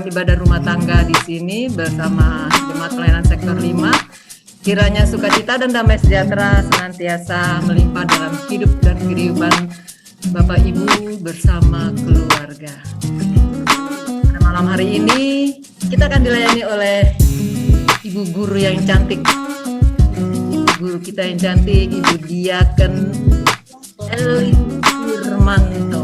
ibadah rumah tangga di sini bersama jemaat pelayanan sektor 5. Kiranya sukacita dan damai sejahtera senantiasa melimpah dalam hidup dan kehidupan Bapak Ibu bersama keluarga. Pada malam hari ini kita akan dilayani oleh Ibu Guru yang cantik. Ibu Guru kita yang cantik, Ibu Diaken Eli Firmanto.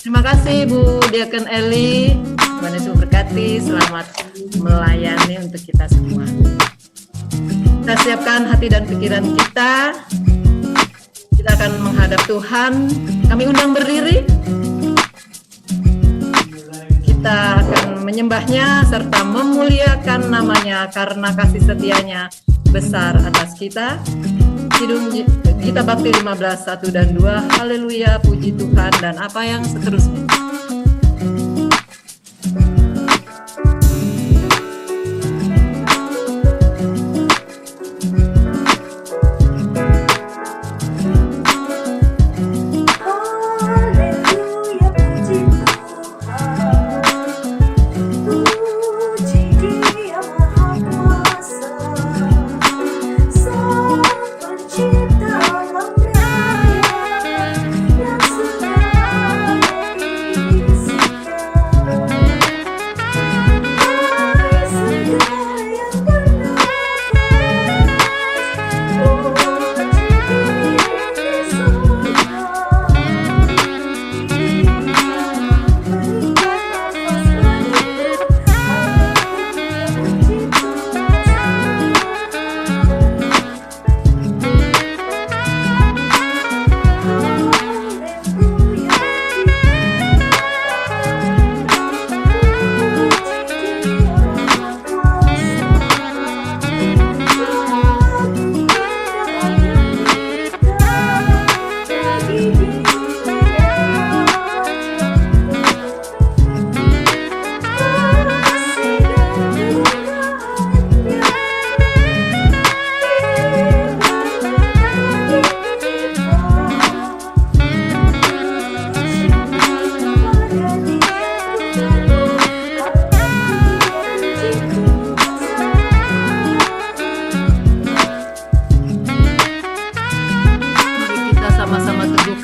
Terima kasih Bu Diaken Eli, Tuhan Yesus berkati, selamat melayani untuk kita semua. Kita siapkan hati dan pikiran kita akan menghadap Tuhan. Kami undang berdiri. Kita akan menyembahnya serta memuliakan namanya karena kasih setianya besar atas kita. Kidung Gita Bakti 15, 1 dan 2. Haleluya, puji Tuhan, dan apa yang seterusnya.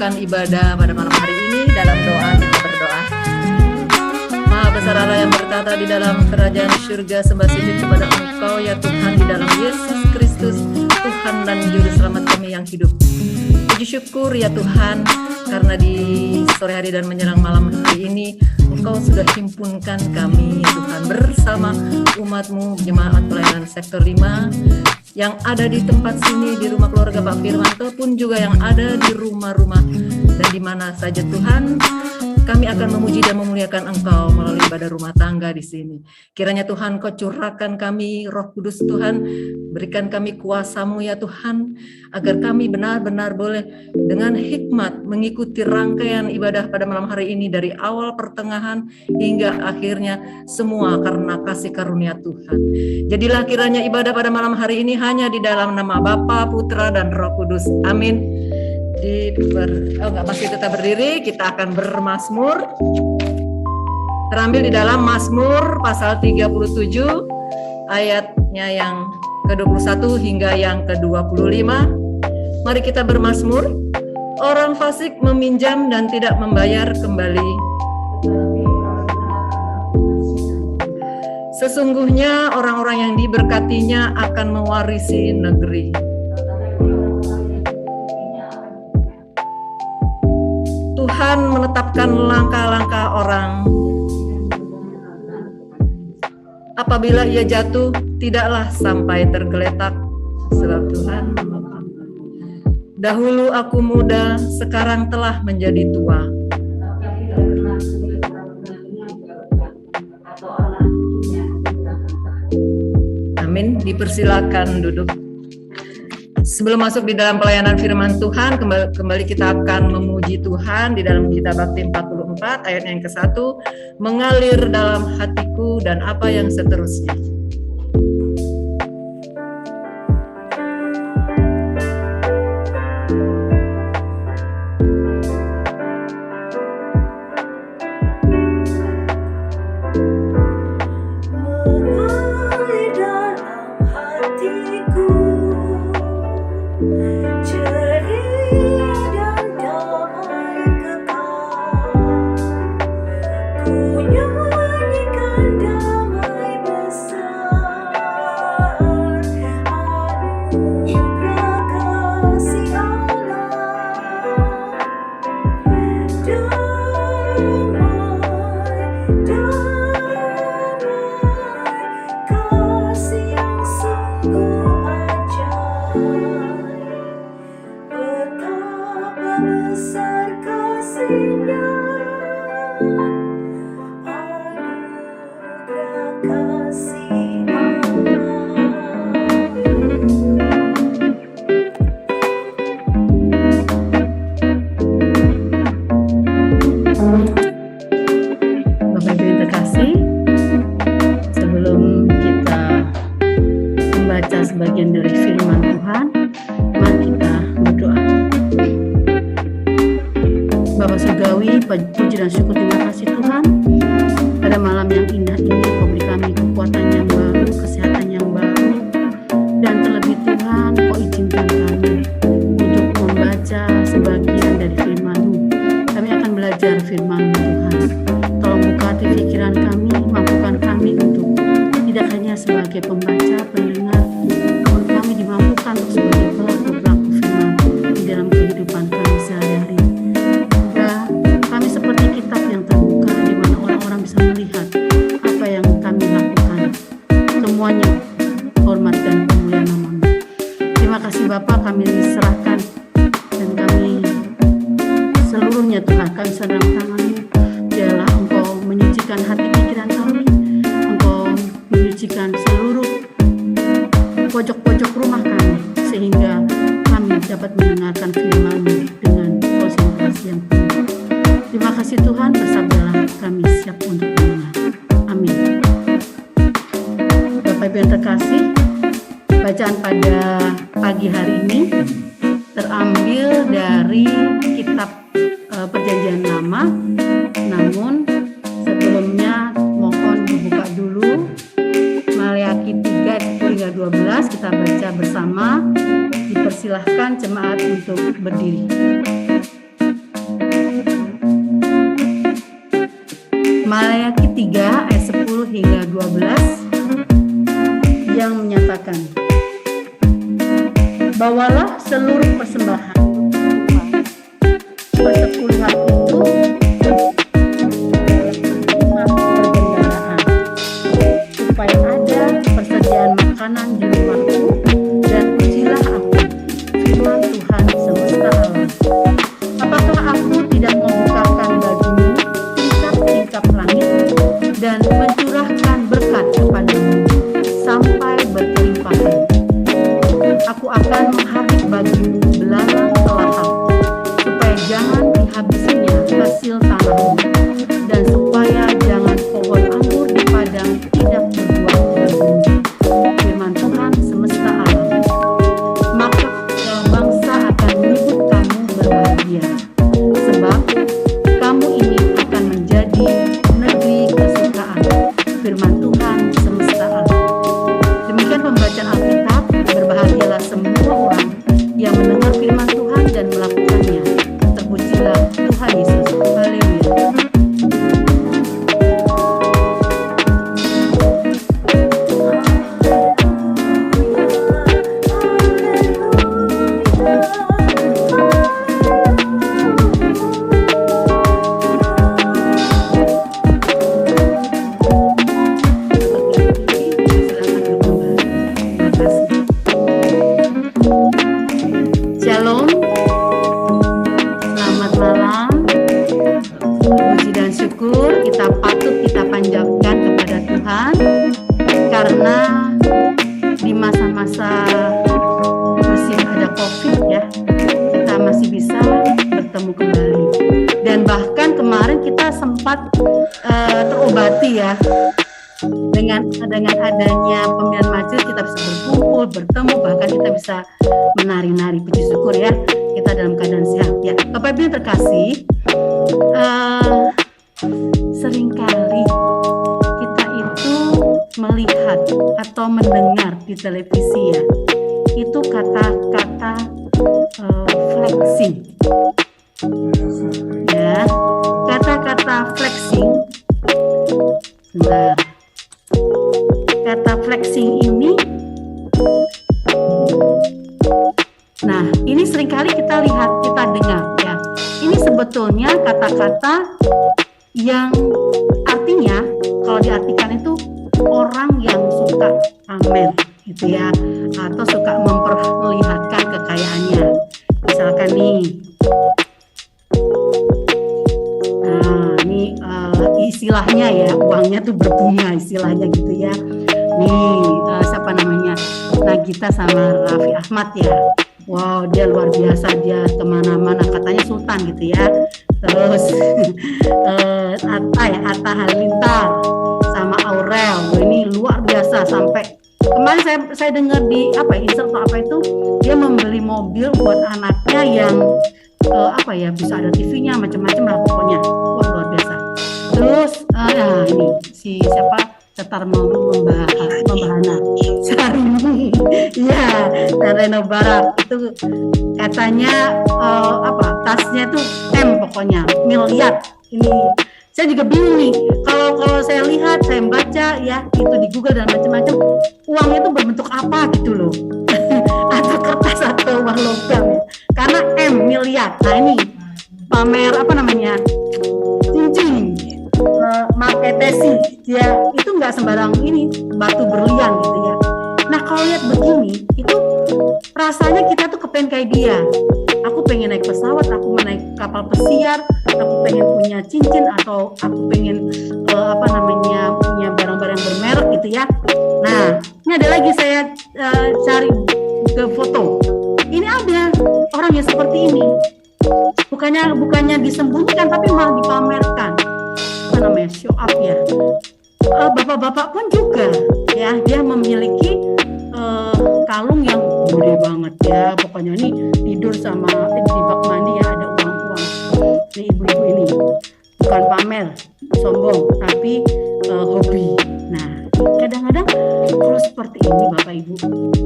Ibadah pada malam hari ini dalam doa. Kita berdoa. Maha besar Allah yang bertata di dalam kerajaan surga, sembah sujud kepada Engkau ya Tuhan di dalam Yesus Kristus, Tuhan dan Juru Selamat kami yang hidup. Puji syukur ya Tuhan, karena di sore hari dan menjelang malam hari ini Engkau sudah himpunkan kami ya Tuhan bersama umat-Mu jemaat pelayanan sektor 5 yang ada di tempat sini, di rumah keluarga Pak Firmanto pun juga yang ada di rumah-rumah dan di mana saja Tuhan. Kami akan memuji dan memuliakan Engkau melalui ibadah rumah tangga di sini. Kiranya Tuhan Kau curahkan kami Roh Kudus Tuhan, berikan kami kuasa-Mu ya Tuhan, agar kami benar-benar boleh dengan hikmat mengikuti rangkaian ibadah pada malam hari ini dari awal pertengahan hingga akhirnya semua karena kasih karunia Tuhan. Jadilah kiranya ibadah pada malam hari ini hanya di dalam nama Bapa, Putra, dan Roh Kudus. Amin. Masih tetap berdiri, kita akan bermazmur. Terambil di dalam Mazmur pasal 37 ayatnya yang ke-21 hingga yang ke-25. Mari kita bermazmur. Orang fasik meminjam dan tidak membayar kembali. Sesungguhnya orang-orang yang diberkatinya akan mewarisi negeri. Tuhan menetapkan langkah-langkah orang. Apabila ia jatuh, tidaklah sampai tergeletak, sebab Tuhan. Dahulu aku muda, sekarang telah menjadi tua. Amin. Dipersilakan duduk. Sebelum masuk di dalam pelayanan firman Tuhan, kembali kita akan memuji Tuhan di dalam Gita Bakti 44 ayat yang ke-1, mengalir dalam hatiku dan apa yang seterusnya. besar kasih-Nya, anugerah kasih Bapak Ibu yang terkasih, sebelum kita membaca sebagian dari firman Tuhan, mari kita berdoa. Bapak Surgawi, puji dan syukur, terima kasih Tuhan, pada malam yang indah ini Kau beri kami kekuatan yang baru, kesehatan yang baru, dan terlebih Tuhan Kau izinkan kami untuk membaca sebagian dari firman-Mu. Kami akan belajar firman-Mu Tuhan. Tolong buka hati pikiran kami, mampukan kami untuk tidak hanya sebagai pembaca, pendengar, namun kami dimampukan untuk sebagai pelaku-pelaku firman di dalam kehidupan kami sehari-hari. Ya, kami seperti kitab yang terbuka di mana orang-orang bisa melihat apa yang kami lakukan. Semuanya hormat dan kemuliaan nama-Mu. Terima kasih Bapa, kami diserahkan dan kami seluruhnya Tuhan, kami sedang tangan-Mu. Biarlah Engkau menyucikan hati pikiran kami, Engkau menyucikan seluruh pojok-pojok rumah kami, sehingga kami dapat mendengarkan firman-Mu dengan konsentrasi yang penuh. Terima kasih Tuhan, bersabdalah kami siap untuk mendengar. Amin. Bapak Ibu yang terkasih, bacaan pada pagi hari ini terambil dari kitab Perjanjian Lama. Namun sebelumnya mohon dibuka dulu Maleakhi 3 ayat 10 hingga 12, kita baca bersama. Dipersilahkan jemaat untuk berdiri. Maleakhi 3 ayat 10 hingga 12 yang menyatakan, bawalah seluruh persembahan persepuluhan itu rumah perbendaharaan, supaya ada persediaan makanan di rumahku, dan ujilah aku, firman Tuhan semesta alam. Apakah aku tidak membukakan bagimu tingkap-tingkap langit dan mencurahkan berkat kepadamu sampai berkelimpahan? Aku akan menghabis bagimu belalang telahap, supaya jangan dihabisinya hasil tanahmu, dan supaya jangan pohon anggur di padang tidak berbuah bagimu. Firman Tuhan semesta alam. Maka segala bangsa akan menyebut kamu berbahagia, sebab kamu ini akan menjadi negeri kesukaan. Firman Tuhan semesta alam. Demikian pembacaan Alkitab. Berbahagialah semua orang yang mendengar firman Tuhan dan melakukannya. Terpujilah Tuhan Yesus. Haleluya. Shalom, selamat malam. Puji dan syukur kita patut kita panjatkan kepada Tuhan, karena di masa-masa masih ada COVID ya, kita masih bisa bertemu kembali. Dan bahkan kemarin kita sempat terobati ya, dengan adanya pemilihan majelis kita bisa berkumpul, bertemu, bahkan kita bisa menari-nari. Puji syukur ya, kita dalam keadaan sehat ya. Bapak Ibu yang terkasih, seringkali kita itu melihat atau mendengar di televisi ya, itu kata-kata flexing ya, kata-kata flexing. Sebentar. Kata flexing ini, nah ini seringkali kita lihat, kita dengar ya. Ini sebetulnya kata-kata yang artinya kalau diartikan itu orang yang suka pamer gitu ya, atau suka memperlihatkan kekayaannya. Misalkan nih, istilahnya ya, uangnya tuh berbunga istilahnya gitu ya. Nih siapa namanya, Nagita sama Raffi Ahmad ya. Wow, dia luar biasa, dia kemana-mana katanya sultan gitu ya. Terus Atta Halilintar sama Aurel, ini luar biasa. Sampai kemarin saya dengar di insert atau itu, dia membeli mobil buat anaknya yang bisa ada TV-nya, macam-macam lah pokoknya. Wah, luar biasa. Terus ini si siapa, Tetar Membahana Syahrini, iya, dan Reno Barat itu katanya tasnya tuh pokoknya miliar. Ini saya juga bingung nih, kalau saya lihat, saya baca ya itu di Google dan macam-macam, uangnya itu berbentuk apa gitu loh. Atau kertas atau uang logam ya, karena miliar. Nah ini pamer cincin marketesi ya, itu nggak sembarang ini batu berlian gitu ya. Nah kalau lihat begini, itu rasanya kita tuh kepengen kayak dia. Aku pengen naik pesawat, aku mau naik kapal pesiar, aku pengen punya cincin, atau aku pengen punya barang-barang bermerek gitu ya. Nah ini ada lagi, saya cari ke foto, ini ada orang yang seperti ini, bukannya disembunyikan tapi malah dipamerkan. Show up ya. Bapak-bapak pun juga ya, dia memiliki kalung yang gede banget ya, pokoknya ini tidur sama di bak mandi ya, ada uang-uang. Ini ibu-ibu ini bukan pamer sombong tapi hobi. Nah kadang-kadang kalau seperti ini Bapak Ibu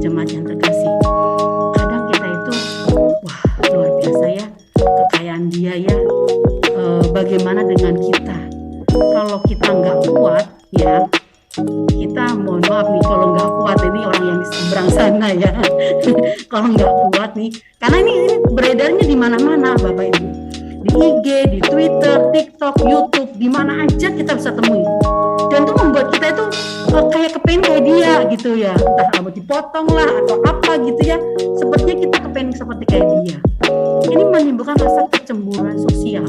jemaat yang terkasih, kadang kita itu wah luar biasa ya kekayaan dia ya. Bagaimana dengan kita? Kalau kita nggak kuat ya, kita mohon maaf nih kalau nggak kuat, ini orang yang di seberang sana ya. Kalau nggak kuat nih, karena ini beredarnya di mana-mana Bapak Ibu, di IG, di Twitter, TikTok, YouTube, di mana aja kita bisa temui. Dan itu membuat kita itu kayak kepengen kayak dia gitu ya, entah rambut dipotong lah atau apa gitu ya. Sepertinya kita kepengen seperti kayak dia. Ini menimbulkan rasa kecemburuan sosial,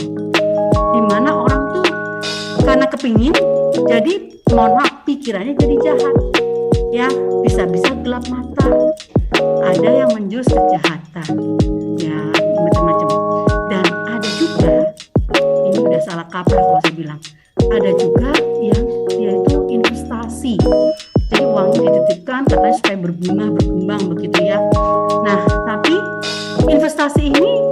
di mana orang tuh karena kepingin, jadi mohon maaf pikirannya jadi jahat ya, bisa-bisa gelap mata, ada yang menjurus kejahatan ya, macam-macam. Dan ada juga, ini udah salah kaprah kalau saya bilang, ada juga yang dia itu investasi, jadi uangnya dititipkan katanya supaya berbunga, berkembang begitu ya. Nah tapi investasi ini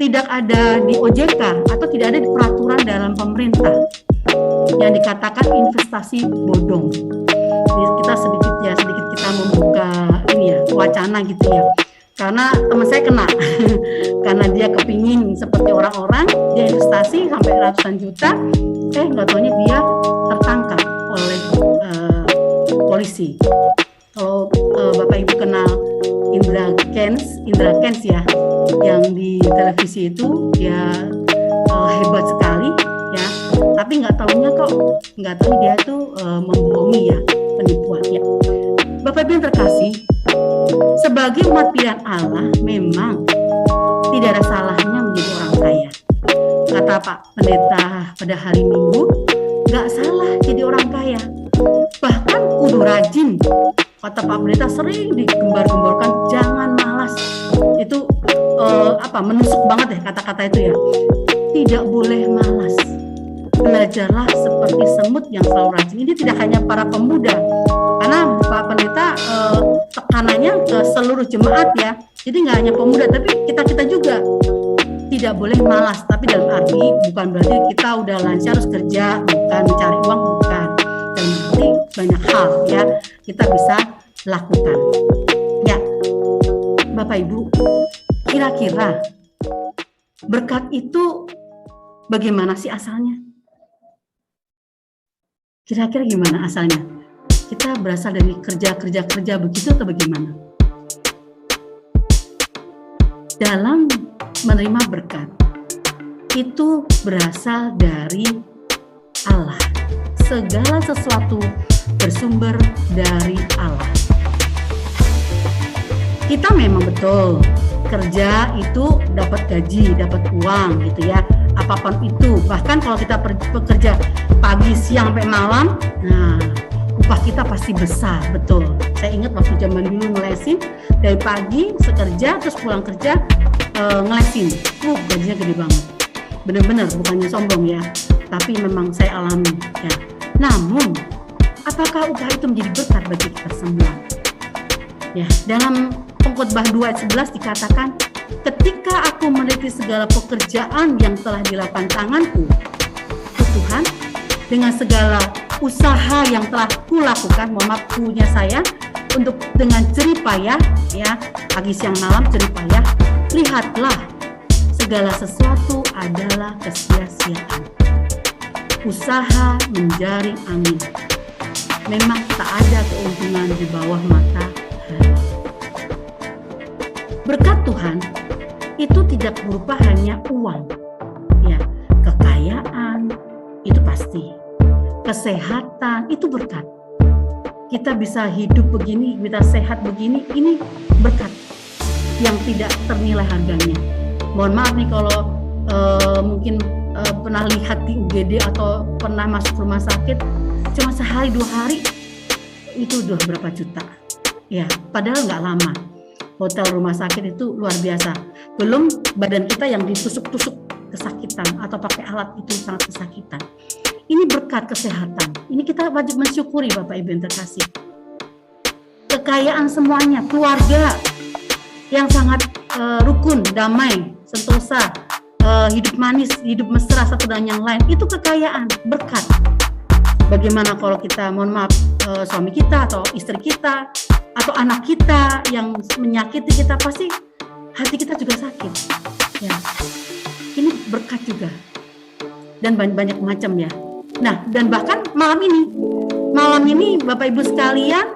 tidak ada di OJK atau tidak ada di peraturan dalam pemerintah yang dikatakan investasi bodong. Jadi kita sedikit kita membuka ini ya, wacana gitu ya, karena teman saya kena karena dia kepingin seperti orang-orang, dia investasi sampai ratusan juta, nggak taunya dia tertangkap oleh polisi. Kalau Bapak Ibu kenal Indra Kents ya, yang di televisi itu ya hebat sekali ya, tapi nggak tahu dia tuh membohongi ya, penipuan ya. Bapak Ibu yang terkasih, sebagai umat pilihan Allah memang tidak ada salahnya menjadi orang kaya. Kata Pak Pendeta pada hari Minggu, nggak salah jadi orang kaya, bahkan kudu rajin. Kata Pak Pendeta sering digembar-gemborkan, jangan malas. Itu menusuk banget ya kata-kata itu ya. Tidak boleh malas. Belajarlah seperti semut yang selalu rajin. Ini tidak hanya para pemuda, karena Pak Pendeta tekanannya ke seluruh jemaat ya. Jadi nggak hanya pemuda, tapi kita juga tidak boleh malas. Tapi dalam arti bukan berarti kita udah lancar harus kerja, bukan mencari uang, bukan. Dan berarti banyak hal ya kita bisa lakukan. Ya, Bapak Ibu, kira-kira berkat itu bagaimana sih asalnya? Kira-kira gimana asalnya? Kita berasal dari kerja begitu atau bagaimana? Dalam menerima berkat, itu berasal dari Allah. Segala sesuatu bersumber dari Allah. Kita memang betul kerja itu dapat gaji, dapat uang gitu ya, apapun itu. Bahkan kalau kita bekerja pagi, siang, sampai malam, nah upah kita pasti besar, betul. Saya ingat waktu zaman dulu ngelesin, dari pagi sekerja, terus pulang kerja ngelesin, gajinya gede banget. Bener-bener, bukannya sombong ya, tapi memang saya alami ya. Namun, apakah upah itu menjadi berkat bagi kita semua? Ya, dalam Pengkhotbah 2 ayat 11 dikatakan, ketika aku meneliti segala pekerjaan yang telah dilakukan tanganku, Tuhan, dengan segala usaha yang telah kulakukan, mohon maaf punya saya, untuk dengan jerih payah, ya, pagi siang malam jerih payah, lihatlah segala sesuatu adalah kesia-siaan. Usaha menjaring angin. Memang tak ada keuntungan di bawah matahari. Berkat Tuhan itu tidak berupa hanya uang, ya, kekayaan itu pasti, kesehatan itu berkat. Kita bisa hidup begini, kita sehat begini, ini berkat yang tidak ternilai harganya. Mohon maaf nih kalau mungkin pernah lihat di UGD atau pernah masuk rumah sakit, cuma sehari 2 hari itu udah berapa juta, ya, padahal nggak lama. Hotel rumah sakit itu luar biasa. Belum badan kita yang ditusuk-tusuk kesakitan atau pakai alat itu sangat kesakitan. Ini berkat kesehatan. Ini kita wajib mensyukuri Bapak Ibu yang terkasih. Kekayaan semuanya, keluarga yang sangat rukun, damai, sentosa, hidup manis, hidup mesra satu dan yang lain, itu kekayaan, berkat. Bagaimana kalau kita, mohon maaf, suami kita atau istri kita atau anak kita yang menyakiti kita, pasti hati kita juga sakit. Ya, ini berkat juga, dan banyak macam ya. Nah, dan bahkan malam ini Bapak Ibu sekalian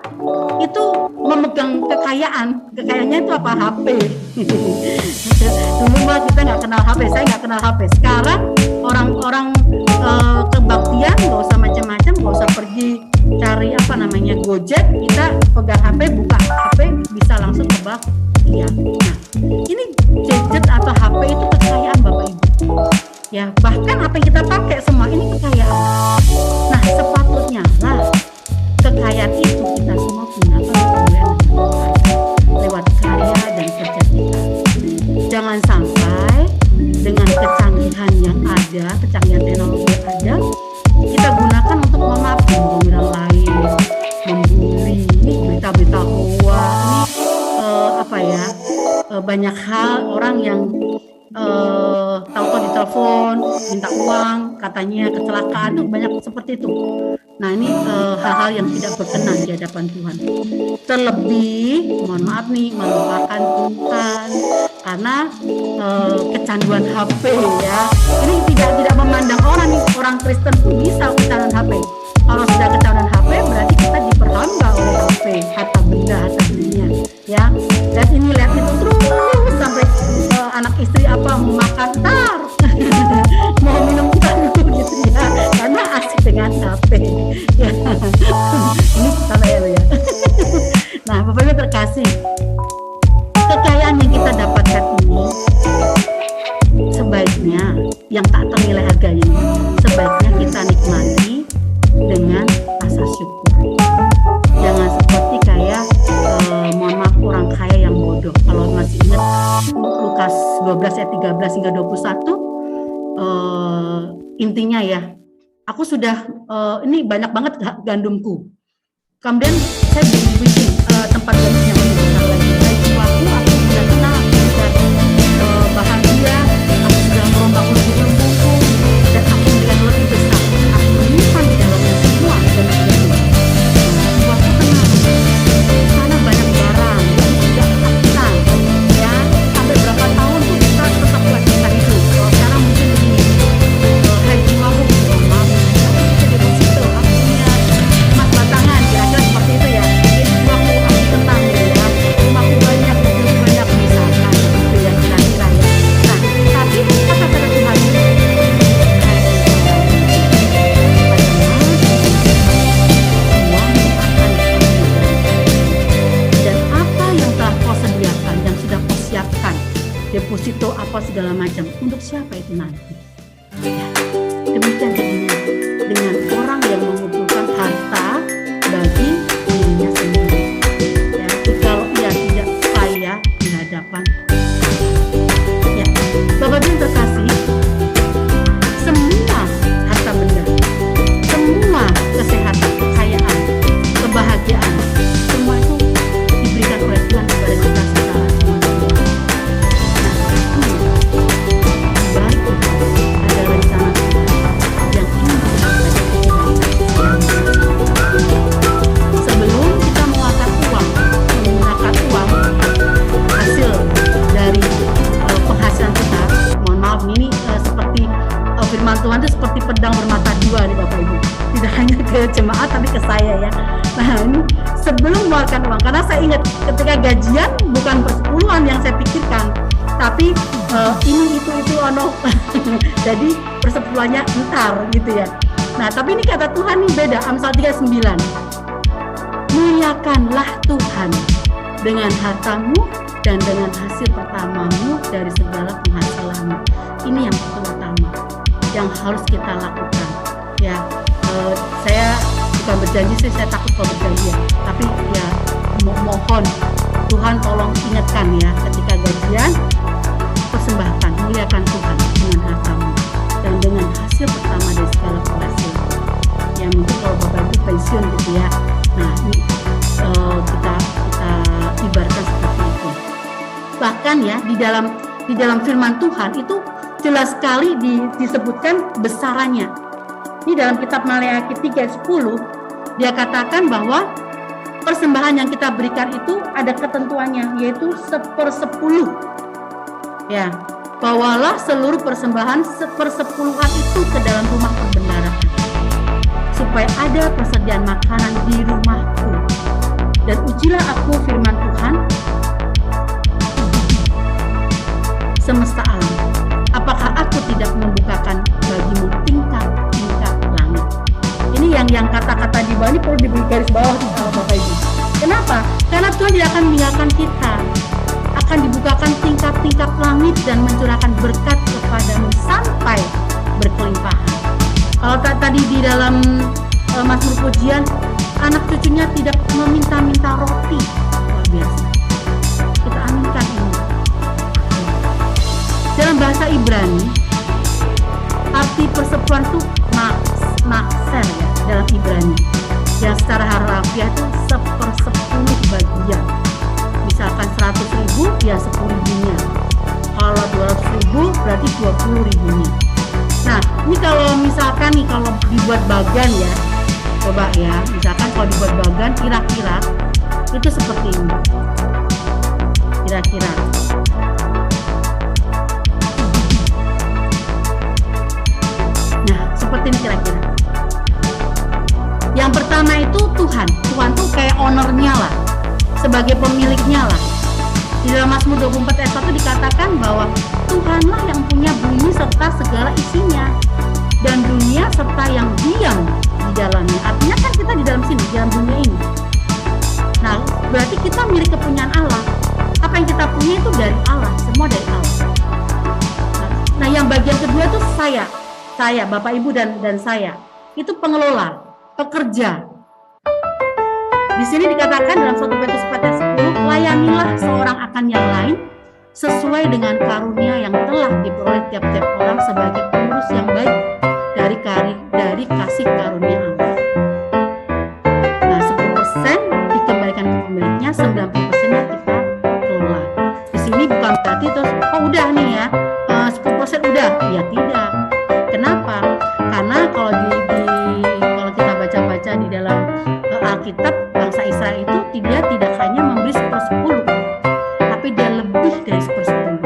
itu memegang kekayaannya itu apa? HP. Dulu mah kita nggak kenal HP, saya nggak kenal HP. Sekarang orang-orang kebaktian nggak usah macam-macam, nggak usah pergi cari Gojek, kita pegang HP, buka HP bisa langsung kebaktian. Nah, ini gadget atau HP itu kekayaan Bapak Ibu. Ya, bahkan apa yang kita pakai semua ini kekayaan. Nah, sepatutnya lah kekayaan itu kita semua gunakan lewat karya dan kerja kita. Jangan sampai dengan kecanggihan yang ada, kecanggihan teknologi yang ada, kita gunakan untuk memabuk orang lain, membuli, berita-berita hoax, banyak hal orang yang tahu-tahu ditelepon minta uang, katanya kecelakaan, tuh banyak seperti itu. Nah, ini hal-hal yang tidak berkenan di hadapan Tuhan. Terlebih, mohon maaf nih, melupakan Tuhan karena kecanduan HP ya. Ini tidak memandang orang nih, orang Kristen pun bisa kecanduan HP. Kalau sudah kecanduan HP berarti kita diperhamba oleh HP, harta benda, harta dunia ya. Lihat ini, lihat itu terus sampai anak istri apa mau makan tar mau minum dulu gitu ya, karena asik dengan HP ya. Ini sama ya lo ya. Nah, Bapak Ibu terkasih, kekayaan yang kita dapatkan ini sebaiknya yang tak ternilai harganya ini, sebaiknya kita nikmati dengan rasa syukur. Jangan seperti kayak mohon maaf orang kaya yang bodoh. Kalau masih ingat Lukas 12 ayat 13 hingga 21, intinya ya, aku sudah ini banyak banget gandumku. Kemudian saya bikin tempat gandum yang lebih besar lagi. Aku sudah tenang, aku sudah bahagia, aku sudah merombak lembu-lembuku, dan aku dengan lebih besar. Aku menyimpan di dalamnya semua dan aku tenang. Karena banyak barang yang tidak akan ya, sampai berapa tahun tuh kita tetap bisa hidup. Kalau sekarang mungkin begini, hai jiwaku, maaf, aku bisa deposito, aku punya emas batangan, kira-kira seperti itu ya. Jadi jiwaku aku tenang gitu ya. perjanjian. Untuk siapa itu nanti? Ya, demikian jadinya dengan orang yang mengumpulkan harta bagi dirinya sendiri. Ya, kalau ia tidak kaya di hadapan. Ya, Bapak Ibu yang terkasih, semua harta benda, semua kesehatan, kekayaan, kebahagiaan, semua itu diberikan oleh Tuhan kepada kita secara cuma-cuma. Nah, di balik itu ada rencana Tuhan yang ingin kita sebelum kita menggunakan uang hasil dari penghasilan kita. Mohon maaf, ini seperti firman Tuhan itu seperti pedang bermata dua nih Bapak Ibu, tidak hanya ke jemaat tapi ke saya ya. Nah, ini sebelum mengeluarkan uang, karena saya ingat ketika gajian bukan persepuluhan yang saya pikirkan, tapi ini itu ono jadi persepuluhannya entar gitu ya. Nah, tapi ini kata Tuhan nih beda. Amsal 39, muliakanlah Tuhan dengan hartamu dan dengan hasil pertamamu dari segala penghasilanmu. Ini yang terutama yang harus kita lakukan ya. Saya bukan berjanji sih, saya takut kalau berjanji ya, tapi ya mohon Tuhan tolong ingatkan ya, ketika gajian persembahkan, muliakan Tuhan dengan hartamu dan dengan hasil pertama dari segala penghasilan. Ya mungkin kalau Bapak Ibu pensiun gitu ya, nah ini kita ibaratkan seperti itu. Bahkan ya di dalam firman Tuhan itu jelas sekali disebutkan besarannya. Ini dalam kitab Maleakhi 3:10 dia katakan bahwa persembahan yang kita berikan itu ada ketentuannya, yaitu 1/10. Ya, bawalah seluruh persembahan 1/10 itu ke dalam rumah perbendaharaan, supaya ada persediaan makanan di rumahku. Dan ujilah aku firman Tuhan semesta alam, apakah aku tidak membukakan bagimu tingkat-tingkat langit. Ini yang kata-kata di bawah ini perlu diberi garis bawah Bapak Ibu. Kenapa? Karena Tuhan tidak akan meninggalkan kita. Akan dibukakan tingkat-tingkat langit dan mencurahkan berkat kepadamu sampai berkelimpahan. Kalau tadi di dalam Mazmur Pujian, anak cucunya tidak meminta-minta roti. Luar biasa. Kita aminkan ini. Dalam bahasa Ibrani, arti persepuluhan itu makser ya, dalam Ibrani. Yang secara harfiah itu 1/10 bagian. Misalkan 100.000 ya 10.000-nya. Kalau 200.000 berarti 20.000-nya. Nah, ini kalau misalkan nih kalau dibuat bagan ya, coba ya, misalkan kalau dibuat bagan kira-kira itu seperti ini. Kira-kira. Nah, seperti ini kira-kira. Yang pertama itu Tuhan tuh kayak ownernya lah, sebagai pemiliknya lah. Di dalam Mazmur 24 ayat 1 dikatakan bahwa Tuhanlah yang punya bumi serta segala isinya, dan dunia serta yang diam di dalamnya. Artinya kan kita di dalam sini, di dalam dunia ini. Nah, berarti kita milik kepunyaan Allah. Apa yang kita punya itu dari Allah, semua dari Allah. Nah, yang bagian kedua itu saya, Bapak Ibu dan saya, itu pengelola, pekerja. Di sini dikatakan dalam 1 Petrus 4:10, layanilah seorang akan yang lain sesuai dengan karunia yang telah diperoleh tiap-tiap orang sebagai pengurus yang baik dari kasih karunia Allah. Nah, 10% dikembalikan ke pemiliknya, 90%-nya kita kelola. Di sini bukan berarti terus, udah nih ya, 10% udah, ya tidak. Kenapa? Karena kalau kita baca-baca di dalam Alkitab, bangsa Israel itu dia tidak hanya memberi 1/10, tapi dia lebih dari 1/10.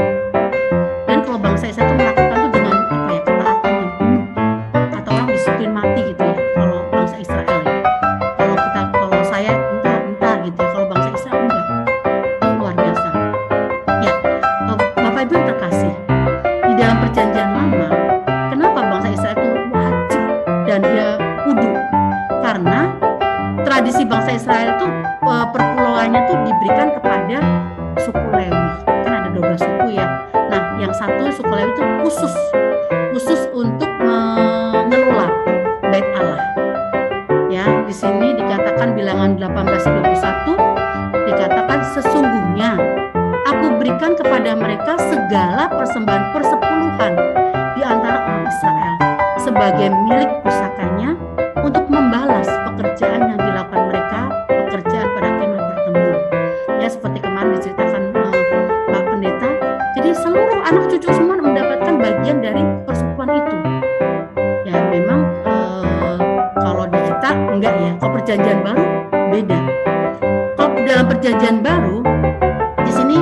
Dan kalau bangsa Israel itu melakukan itu dengan ketaatan yang penuh, atau orang disiplin mati gitu ya. Kalau bangsa Israel ya. Kalau saya entah gitu ya. Kalau bangsa Israel enggak. Itu luar biasa. Ya, Bapak Ibu yang terkasih, di dalam perjanjian lama, kenapa bangsa Israel itu wajib dan dia kudu? Karena tradisi bangsa Israel itu perpulauannya tuh diberikan kepada suku Lewi. Kan ada 12 suku ya. Nah, yang satu suku Lewi itu khusus untuk mengelola bait Allah. Ya, di sini dikatakan Bilangan 18:21 dikatakan sesungguhnya aku berikan kepada mereka segala persembahan persepuluhan di antara orang Israel sebagai milik pusakanya untuk membalas pekerjaan yang dilakukan mereka, pekerjaan pada kemah pertemuan. Ya, seperti kemarin diceritakan Pak Pendeta. Jadi seluruh anak cucu semua mendapatkan bagian dari persekutuan itu. Ya, memang kalau di kita enggak ya. Kalau perjanjian baru beda. Kalau dalam perjanjian baru di sini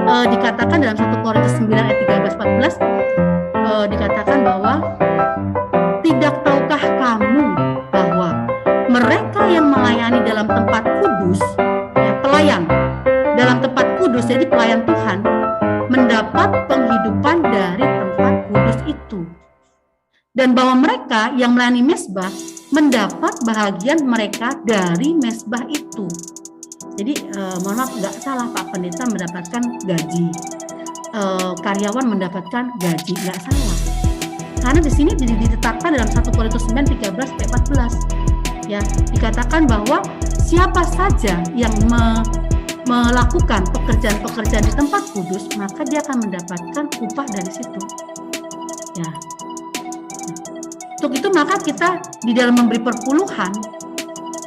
dikatakan dalam 1 Korintus 9 ayat 13-14 dikatakan bahwa tidak tahukah kamu bahwa mereka yang melayani dalam tempat kudus, ya, pelayan dalam tempat kudus, jadi pelayan Tuhan, mendapat penghidupan dari tempat kudus itu, dan bahwa mereka yang melayani mezbah mendapat bahagian mereka dari mezbah itu. Jadi mohon maaf, nggak salah Pak Pendeta mendapatkan gaji, karyawan mendapatkan gaji, nggak salah. Karena di sini ditetapkan dalam 1 Korintus 9 13-14, ya, dikatakan bahwa siapa saja yang melakukan pekerjaan-pekerjaan di tempat kudus, maka dia akan mendapatkan upah dari situ. Ya. Untuk itu maka kita di dalam memberi perpuluhan,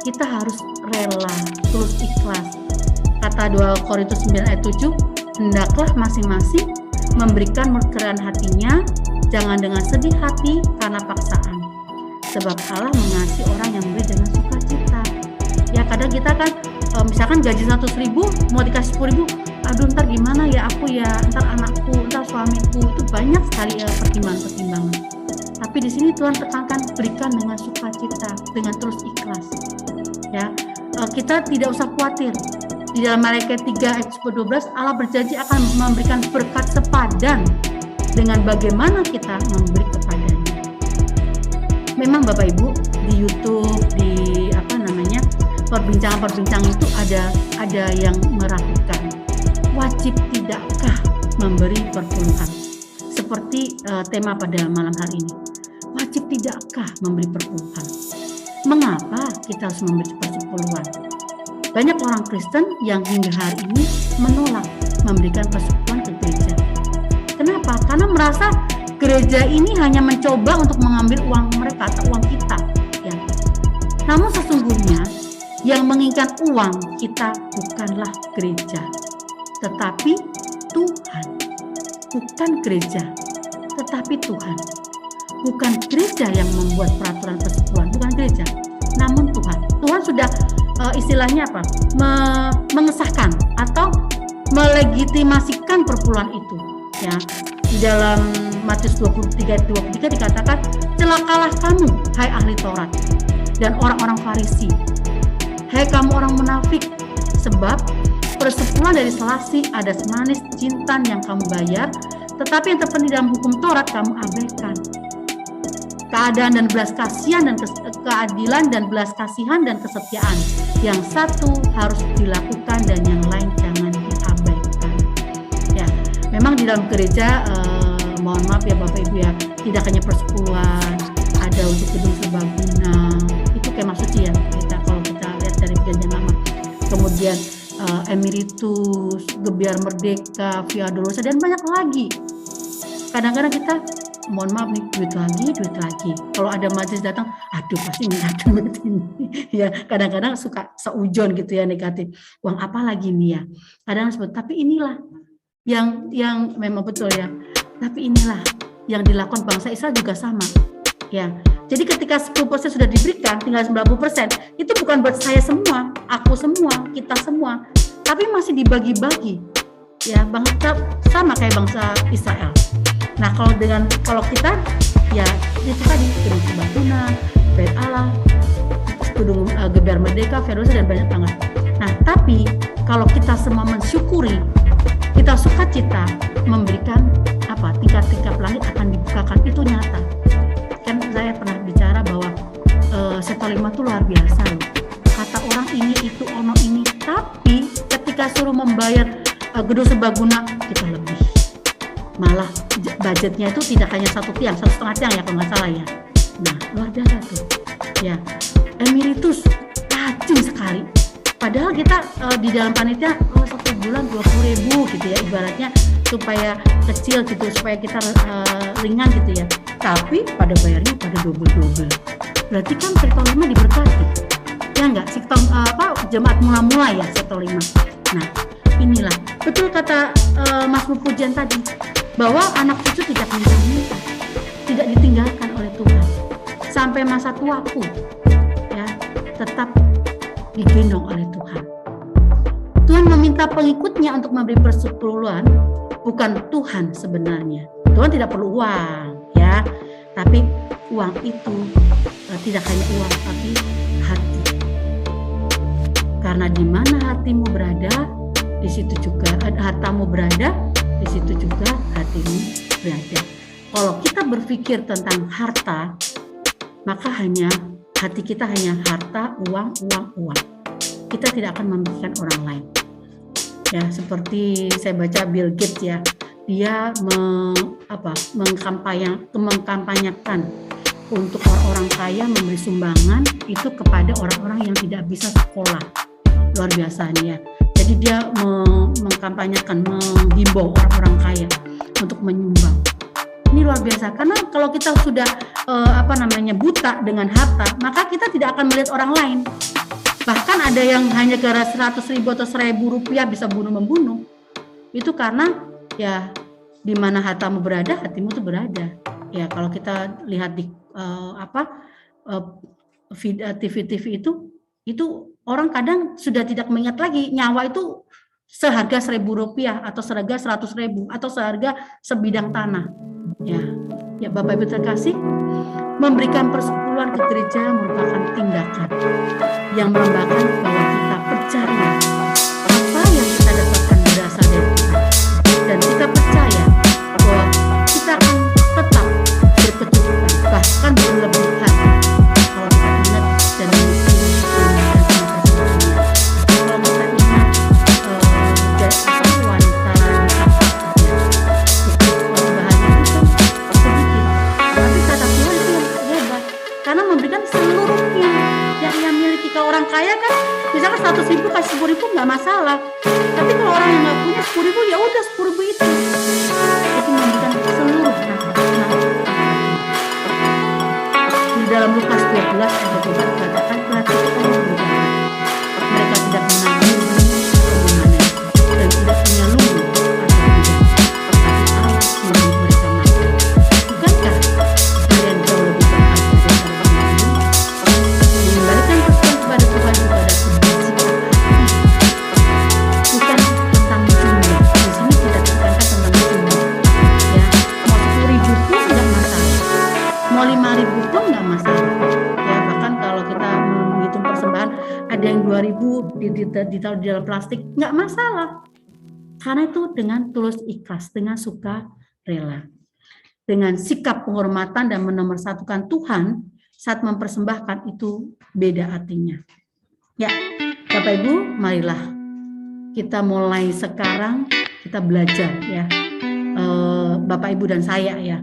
kita harus rela, tulus ikhlas. Kata 2 Korintus 9 ayat 7, hendaklah masing-masing memberikan kerelaan hatinya, jangan dengan sedih hati karena paksaan. Sebab Allah mengasihi orang yang memberi dengan sukacita. Ya, kadang kita kan misalkan gaji 100.000 mau dikasih 10.000, aduh ntar gimana ya aku ya, ntar anakku, ntar suamiku, itu banyak sekali pertimbangan-pertimbangan. Tapi di sini Tuhan tekankan berikan dengan sukacita, dengan terus ikhlas. Ya, kita tidak usah khawatir. Di dalam Malaikat 3 ayat 12 Allah berjanji akan memberikan berkat sepadan dengan bagaimana kita memberi kepadanya. Memang Bapak Ibu di YouTube, di perbincangan itu ada yang meragukan, wajib tidakkah memberi perpuluhan? Seperti tema pada malam hari ini, wajib tidakkah memberi perpuluhan? Mengapa kita harus memberi persepuluhan? Banyak orang Kristen yang hingga hari ini menolak memberikan persepuluhan ke gereja. Kenapa? Karena merasa gereja ini hanya mencoba untuk mengambil uang mereka atau uang kita. Ya. Namun sesungguhnya yang menginginkan uang kita bukanlah gereja, tetapi Tuhan. Bukan gereja, tetapi Tuhan. Bukan gereja yang membuat peraturan persepuluhan, bukan gereja, namun Tuhan. Tuhan sudah istilahnya apa? Mengesahkan atau melegitimasikan perpuluhan itu. Ya, di dalam Matius 23:23 dikatakan, celakalah kamu, hai ahli Taurat dan orang-orang Farisi, hai kamu orang munafik, sebab persepuluhan dari selasi, adas manis, jintan yang kamu bayar, tetapi yang terpendam dalam hukum Taurat kamu abaikan. Keadaan dan belas kasihan dan keadilan dan belas kasihan dan kesetiaan, yang satu harus dilakukan dan yang lain jangan diabaikan. Ya, memang di dalam gereja mohon maaf ya Bapak Ibu ya, tidak hanya persepuluhan, ada untuk gedung serbaguna, itu kemah suci ya kalau kita lihat dari perjanjian lama. Kemudian emeritus, gebiar merdeka, via dolorosa dan banyak lagi. Kadang-kadang kita mohon maaf nih, duit lagi. Kalau ada majelis datang, aduh pasti minta duit ini. Ya, kadang-kadang suka seujon gitu ya, negatif. Uang apa lagi nih ya? Kadang sebut, tapi inilah yang memang betul ya. Tapi inilah yang dilakukan bangsa Israel juga sama. Ya. Jadi ketika 10% sudah diberikan, tinggal 90%, itu bukan buat saya semua, aku semua, kita semua, tapi masih dibagi-bagi. Ya, bangsa sama kayak bangsa Israel. Nah, kalau kita ya itu tadi gedung serbaguna, bait Allah, gedung gebiar merdeka, Verosa dan banyak banget. Nah, tapi kalau kita semua mensyukuri, kita sukacita memberikan apa? Tingkat-tingkat langit akan dibukakan, itu nyata. Kan saya pernah bicara bahwa Setolima itu luar biasa loh. Kata orang ini itu ono ini, tapi ketika suruh membayar gedung serbaguna kita lebih. Malah budgetnya itu tidak hanya 1 tiang, 1,5 tiang ya kalau nggak salah ya. Nah, luar biasa tuh. Ya, emeritus rajin sekali. Padahal kita di dalam panitia 1 bulan 20.000 gitu ya, ibaratnya supaya kecil gitu, supaya kita ringan gitu ya. Tapi pada bayarnya pada double. Berarti kan sektor 5 diberkati. Ya enggak, sektor jemaat mula-mula ya sektor 5. Nah, inilah betul kata Mas Pujian tadi, bahwa anak cucu tidak minta-minta, tidak ditinggalkan oleh Tuhan sampai masa tuaku, ya tetap digendong oleh Tuhan. Tuhan meminta pengikutnya untuk memberi persepuluhan, bukan Tuhan sebenarnya. Tuhan tidak perlu uang, ya, tapi uang itu tidak hanya uang, tapi hati. Karena di mana hatimu berada, di situ juga hartamu berada, di situ juga hatimu berada. Kalau kita berpikir tentang harta, maka hati kita hanya harta, uang. Kita tidak akan memikirkan orang lain. Ya, seperti saya baca Bill Gates ya, dia mengkampanyakan untuk orang-orang kaya memberi sumbangan itu kepada orang-orang yang tidak bisa sekolah. Luar biasa nih ya. Jadi dia mengkampanyakan, menghimbau orang-orang kaya untuk menyumbang. Ini luar biasa, karena kalau kita sudah buta dengan harta, maka kita tidak akan melihat orang lain. Bahkan ada yang hanya gara 100.000 atau 1.000 rupiah bisa bunuh-membunuh. Itu karena ya di mana hartamu berada, hatimu tuh berada. Ya kalau kita lihat di TV itu orang kadang sudah tidak mengingat lagi nyawa itu seharga 1.000 rupiah atau seharga 100.000 atau seharga sebidang tanah. Ya Bapak Ibu terkasih, memberikan persepuluhan ke gereja merupakan tindakan yang melambangkan bahwa kita percaya apa yang kita dapatkan berasal dari Tuhan, dan kita percaya bahwa kita akan tetap berkecukupan, bahkan berlebihan kalau kita ingat dan mengikuti kalau kita ingat wanita bahannya itu kan sedikit, tapi kata Tuhan itu yang hebat karena memberikan seluruhnya yang ia miliki. Kalau orang kaya kan misalkan 100.000 kasih 10.000 nggak masalah, tapi kalau orang yang nggak punya 10.000 ya udah 10.000 itu memberikan seluruh di dalam Lukas 12 ayat 12 dikatakan perhatikan mereka tidak menabur kemana dan tidak punya lumbung atau tidak, tapi Allah memberi mereka makan. Bukankah kalian jauh lebih berharga daripada pengembun? Mengembalikan pesan kepada Tuhan kepada sebuah sikap hati, bukan tentang jumlah. Di sini tidak ditekankan tentang jumlah. Ya, mau 10.000 pun tidak masalah, mau 5.000 pun nggak masalah. Ya, bahkan kalau kita menghitung persembahan ada yang 2.000 ditaruh di dalam plastik, nggak masalah. Karena itu dengan tulus ikhlas, dengan suka rela, dengan sikap penghormatan dan menomorsatukan Tuhan saat mempersembahkan, itu beda artinya. Ya, Bapak Ibu, marilah kita mulai sekarang kita belajar ya, Bapak Ibu dan saya ya,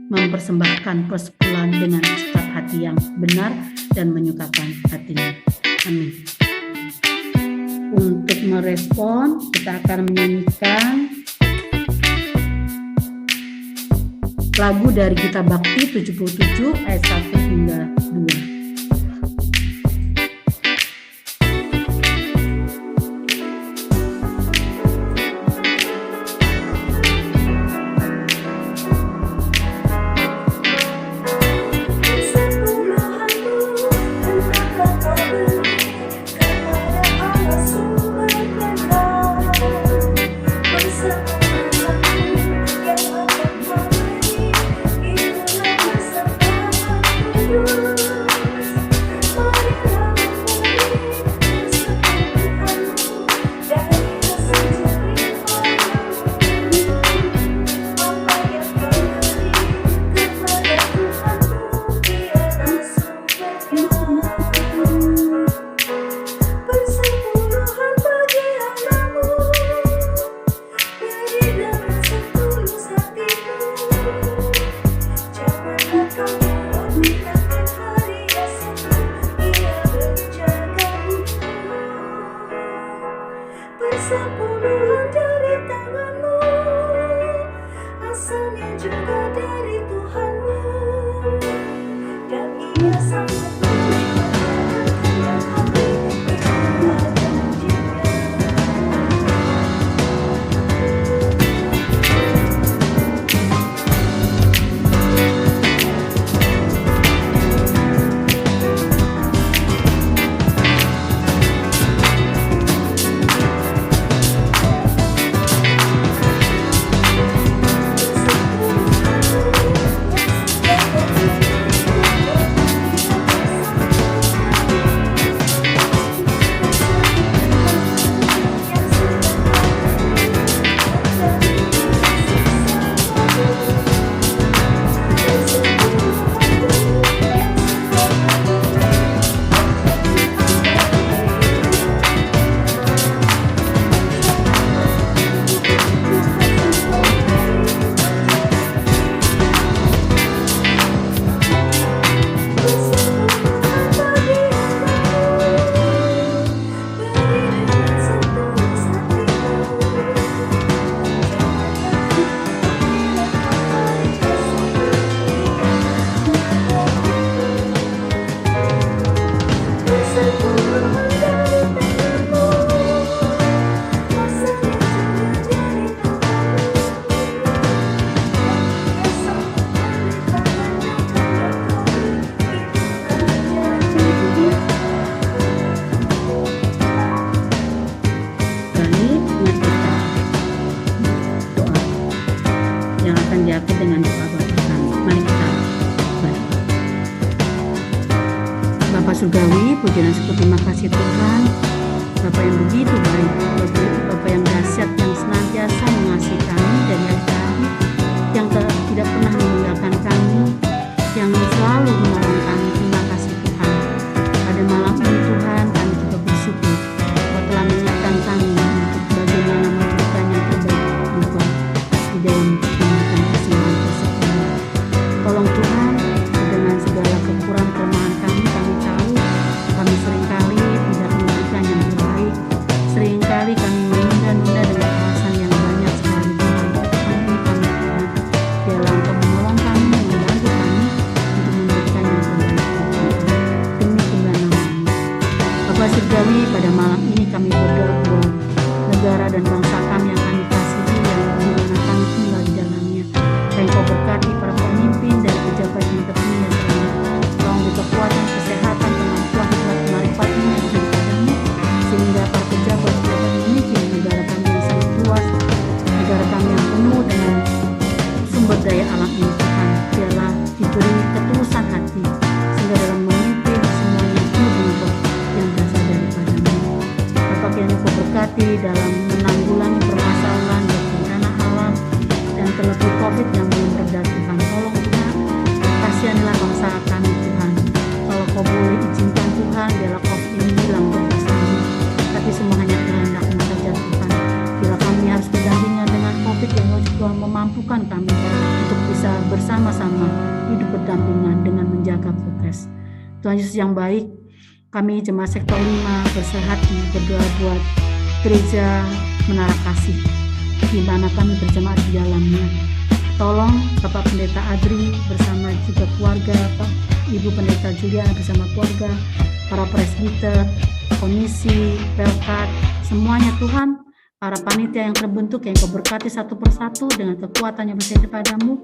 mempersembahkan persepuluhan dengan sikap hati yang benar dan menyukakan hatinya. Amin. Untuk merespon, kita akan menyanyikan lagu dari Gita Bakti 77 ayat 1 hingga 2. Thank you. surgawi, puji dan syukur terima kasih Tuhan, Bapa yang begitu baik, Bapa yang dahsyat, yang senantiasa mengasihi kami dari hari-hari, yang tidak pernah meninggalkan kami, yang selalu menolong kami. Terima kasih Tuhan. Pada malam ini Tuhan, kami juga bersyukur Kau telah mengingatkan kami untuk bagaimana memberikan yang terbaik Engkau di dalam kehidupan kesenangan tersebut. Tolong Tuhan, dengan segala kekurangan kelemahan kami tahu kami seringkali tidak memberikan yang terbaik, seringkali kami menunda-nunda dengan alasan yang banyak sekali Tuhan. Ampuni kami Tuhan, biarlah Engkau menolong kami, membantu kami untuk memberikan yang terbaik Tuhan, demi kemuliaan nama-Mu. Bapa surgawi, pada malam ini kami berdoa buat negara dan bangsa kami yang kami kasihi, yang dimana kami tinggal di dalamnya. Dan Kau berkati para pemimpin dari pejabat yang tertinggi dan rendah. Tolong beri kekuatan, kesehatan, kemampuan, hikmat, kemarifat-Mu yang daripada-Mu, sehingga para pejabat memimpin negara kami yang sangat luas, negara kami yang penuh dengan sumber daya alam ini Tuhan. Biarlah diberi ketulusan hati, sehingga dalam memimpin semuanya penuh dengan berkat yang berasal daripada-Mu. Bapa, kiranya Kau berkati dalam menanggulangi permasalahan dan bencana alam, dan terlebih COVID yang belum reda Tuhan. Tolong Tuhan, kasihanilah bangsa kami Tuhan. Kalau Kau boleh izinkan Tuhan, biarlah COVID ini hilang bersama. Tapi semua hanya kehendak-Mu saja Tuhan. Bila kami harus berdampingan dengan COVID, yang Tuhan memampukan kami untuk bisa bersama-sama hidup berdampingan dengan menjaga prokes. Tuhan Yesus yang baik, kami jemaat sektor 5 berserhati berdoa buat gereja Menara Kasih, di mana kami berjemaat di dalamnya. Tolong Bapak Pendeta Adri bersama juga keluarga, Pak Ibu Pendeta Juliana bersama keluarga, para presbiter, komisi, pelkat, semuanya Tuhan, para panitia yang terbentuk yang Kau berkati satu persatu dengan kekuatan yang bersih daripada-Mu,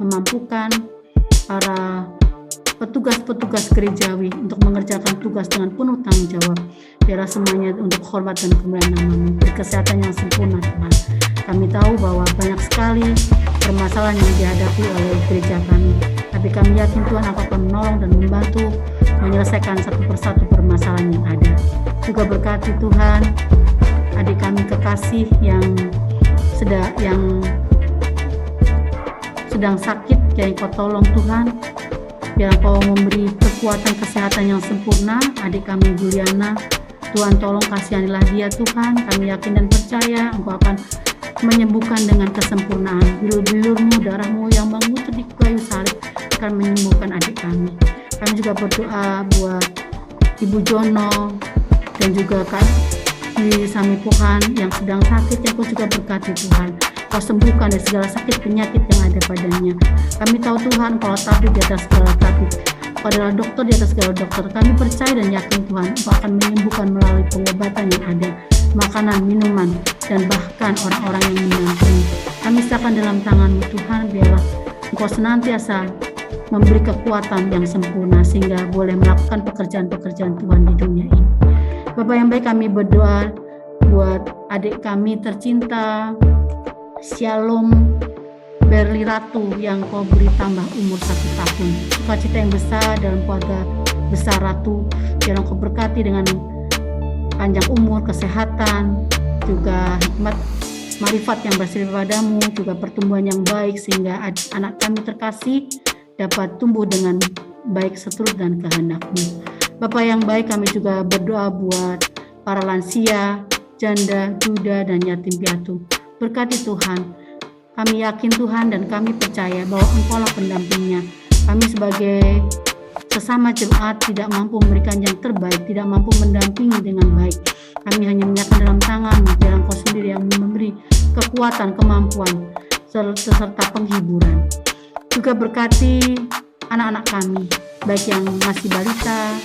memampukan para petugas-petugas gerejawi untuk mengerjakan tugas dengan penuh tanggung jawab. Biarlah semuanya untuk hormat dan kemuliaan nama-Mu, berkesehatan yang sempurna Tuhan. Kami tahu bahwa banyak sekali permasalahan yang dihadapi oleh gereja kami, tapi kami yakin Tuhan akan menolong dan membantu menyelesaikan satu persatu permasalahan yang ada. Juga berkati Tuhan adik kami kekasih yang sedang sakit, yang Kau tolong Tuhan. Biar Kau memberi kekuatan kesehatan yang sempurna adik kami Juliana. Tuhan tolong kasihanilah dia Tuhan. Kami yakin dan percaya Engkau akan menyembuhkan dengan kesempurnaan. Bilur-bilur-Mu, darah-Mu yang mengucur di kayu salib akan menyembuhkan adik kami. Kami juga berdoa buat Ibu Jono dan juga Kak di Sami Pohan yang sedang sakit, yang Kau juga berkati Tuhan. Kau sembuhkan dari segala sakit penyakit yang ada padanya. Kami tahu Tuhan, Kau tabib di atas segala tabib, Kau adalah dokter di atas segala dokter. Kami percaya dan yakin Tuhan, Engkau akan menyembuhkan melalui pengobatan yang ada, makanan, minuman, dan bahkan orang-orang yang mendampingi. Kami serahkan dalam tangan-Mu Tuhan. Biarlah Engkau senantiasa memberi kekuatan yang sempurna sehingga boleh melakukan pekerjaan-pekerjaan Tuhan di dunia ini. Bapak yang baik, kami berdoa buat adik kami tercinta Shalom Berli Ratu yang Kau beri tambah umur 1 tahun. Sukacita yang besar dalam keluarga besar Ratu, yang Kau berkati dengan panjang umur, kesehatan, juga hikmat, marifat yang bersih daripada-Mu, juga pertumbuhan yang baik sehingga anak kami terkasih dapat tumbuh dengan baik seturut dan kehendak-Mu. Bapak yang baik, kami juga berdoa buat para lansia, janda, duda, dan yatim piatu. Berkati Tuhan. Kami yakin Tuhan dan kami percaya bahwa Engkau lah pendampingnya. Kami sebagai sesama jemaat tidak mampu memberikan yang terbaik, tidak mampu mendampingi dengan baik. Kami hanya menyerahkan dalam tangan-Mu, biar Engkau sendiri yang memberi kekuatan, kemampuan, serta penghiburan. Juga berkati anak-anak kami, baik yang masih balita,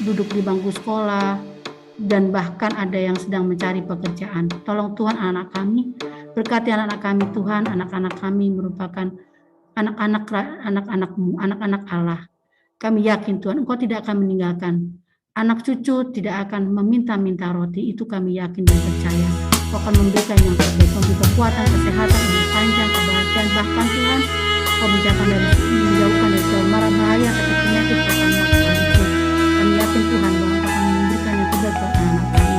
duduk di bangku sekolah, dan bahkan ada yang sedang mencari pekerjaan. Tolong Tuhan anak kami, berkati anak-anak kami Tuhan. Anak-anak kami merupakan anak-anak-Mu, anak-anak Allah. Kami yakin Tuhan Engkau tidak akan meninggalkan. Anak cucu tidak akan meminta-minta roti, itu kami yakin dan percaya. Kau akan memberikan yang terbaik, memberi kekuatan, kesehatan, umur panjang, kebahagiaan, bahkan Tuhan Kau menjauhkan dari segala mara bahaya, sakit penyakit, kami yakin yakin Tuhan bahwa Engkau akan memberikan yang terbaik buat anak kami.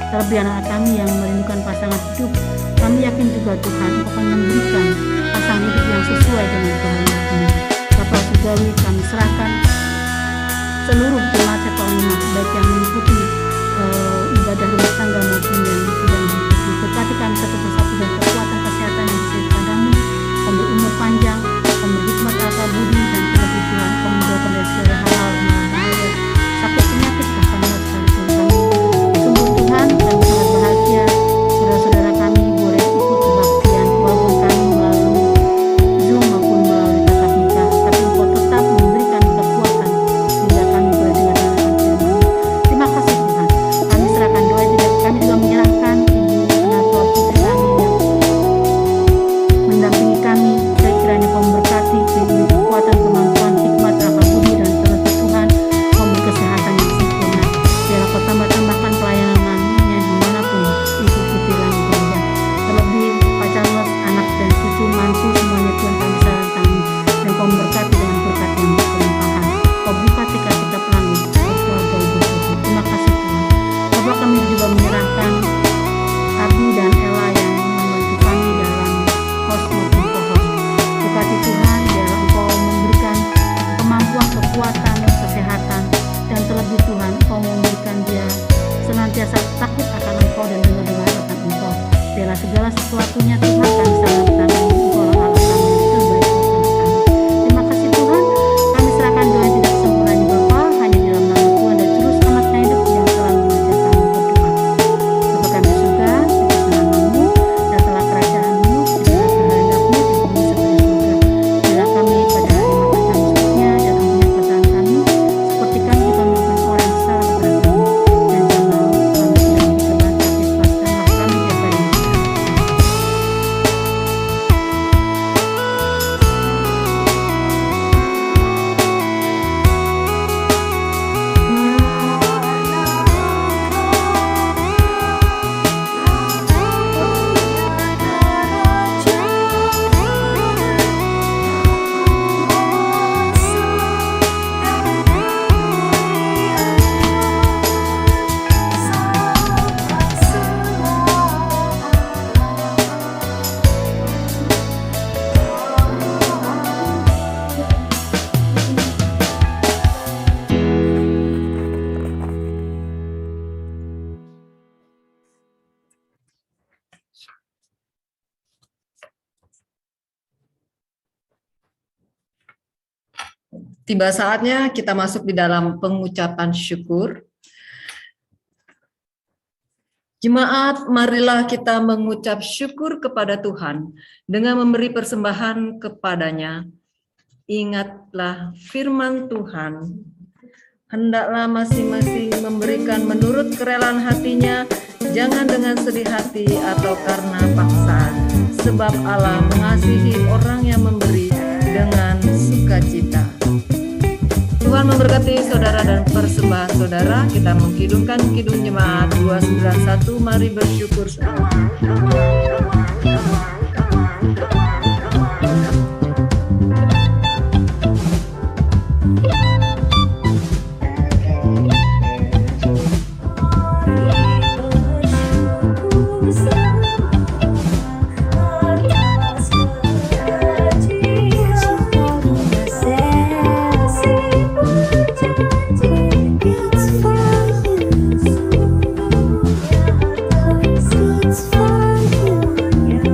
Terlebih anak kami yang merindukan pasangan hidup, kami yakin juga Tuhan Engkau akan memberikan pasangan hidup yang sesuai dengan kehendak kami. Bapa Surgawi, kami serahkan seluruh jemaat Sekolima, baik yang mengikuti ibadah rumah tangga maupun yang tidak mengikuti. Berkati kami satu persatu dan kekuatan kesehatan yang disediakan padamu, memberi umur panjang, memberi hikmat akal budi, dan terlebih Tuhan Kau menjauhkan dari segala hal-hal yang bahaya, sakit penyakit bahkan maut sekalipun. Sungguh Tuhan, kami sangat bahagia saudara-saudara kami boleh ikut kebaktian walaupun kami melalui Zoom maupun melalui tatap muka, tapi Engkau tetap memberikan kekuatan sehingga kami boleh dengar akan firman. Terima kasih Tuhan. Kami serahkan doa juga, kami juga menyerahkan Ibu Penatua Putri kami yang mendampingi kami. Saya kiranya Kau memberkati, diberi kekuatan, kemampuan, hikmat, akal budi, dan terlebih Tuhan Kau memberi kesehatan yang sempurna. Biarlah Kau tambah-tambahkan pelayanannya dimanapun Ibu Putri kami berada. Terlebih Pak Charles, anak dan cucu, mantu, semuanya Tuhan kami serahkan, dan Kau memberkati dengan berkat yang berlimpahan. Kau buka tiga-tiga langit untuk keluarga Ibu Putri. Terima kasih Tuhan. Bapak, kami juga menyerahkan Abi dan Ella yang membantu kami dalam host maupun co-host. Berkati Tuhan, biarlah Engkau memberikan kemampuan, kekuatan, kesehatan, dan terlebih Tuhan Engkau memberikan dia senantiasa takut akan Engkau dan dengar akan Engkau. Biarlah segala sesuatunya Tuhan kami serahkan Engkau Allah kami yang terbaik buat anak kami. Terima kasih Tuhan, kami serahkan doa yang tidak sempurna ini Bapa, hanya di dalam nama Tuhan dan Juru Selamatnya hidup yang selalu mengajar kami berdoa. Bapa kami di surga, dikuduskan namamu, datanglah kerajaan-Mu, jadilah kehendak-Mu di bumi seperti di surga. Berilah kami pada hari makan kami secukupnya, dan ampuni kesalahan kami, seperti kami juga mengampuni orang yang salah kepada kami. Dan jangan mau kami tidak dicobaan, tapi lepaskanlah kami daripada yang jahat. Tiba saatnya kita masuk di dalam pengucapan syukur. Jemaat, marilah kita mengucap syukur kepada Tuhan dengan memberi persembahan kepadanya. Ingatlah firman Tuhan, hendaklah masing-masing memberikan menurut kerelaan hatinya, jangan dengan sedih hati atau karena paksaan, sebab Allah mengasihi orang yang memberi dengan sukacita. Tuhan memberkati saudara dan persembahan saudara. Kita mengkidungkan kidung jemaat 291. Mari bersyukur sama. It's for you.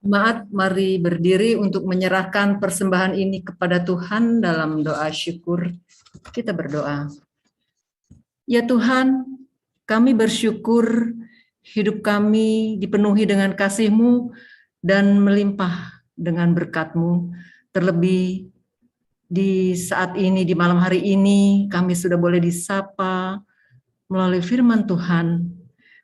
Jemaat, mari berdiri untuk menyerahkan persembahan ini kepada Tuhan dalam doa syukur. Kita berdoa. Ya Tuhan, kami bersyukur hidup kami dipenuhi dengan kasih-Mu dan melimpah dengan berkat-Mu. Terlebih di saat ini, di malam hari ini, kami sudah boleh disapa melalui firman Tuhan.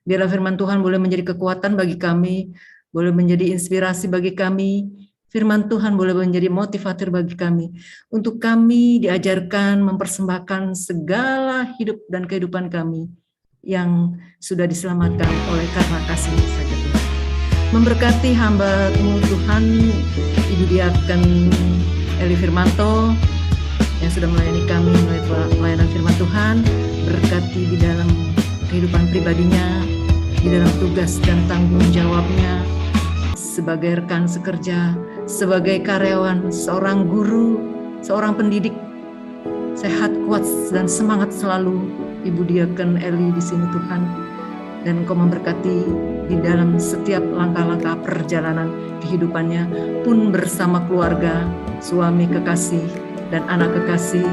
Biarlah firman Tuhan boleh menjadi kekuatan bagi kami, boleh menjadi inspirasi bagi kami. Firman Tuhan boleh menjadi motivator bagi kami. Untuk kami diajarkan mempersembahkan segala hidup dan kehidupan kami yang sudah diselamatkan oleh karena kasih saja Tuhan. Memberkati hamba-Mu Tuhan, Ibu Diaken Eli Firmanto, yang sudah melayani kami melalui pelayanan firman Tuhan. Berkati di dalam kehidupan pribadinya, di dalam tugas dan tanggung jawabnya, sebagai rekan sekerja, sebagai karyawan, seorang guru, seorang pendidik. Sehat, kuat, dan semangat selalu Ibu Diaken Eli di sini Tuhan. Dan Engkau memberkati di dalam setiap langkah-langkah perjalanan kehidupannya, pun bersama keluarga, suami kekasih, dan anak kekasih.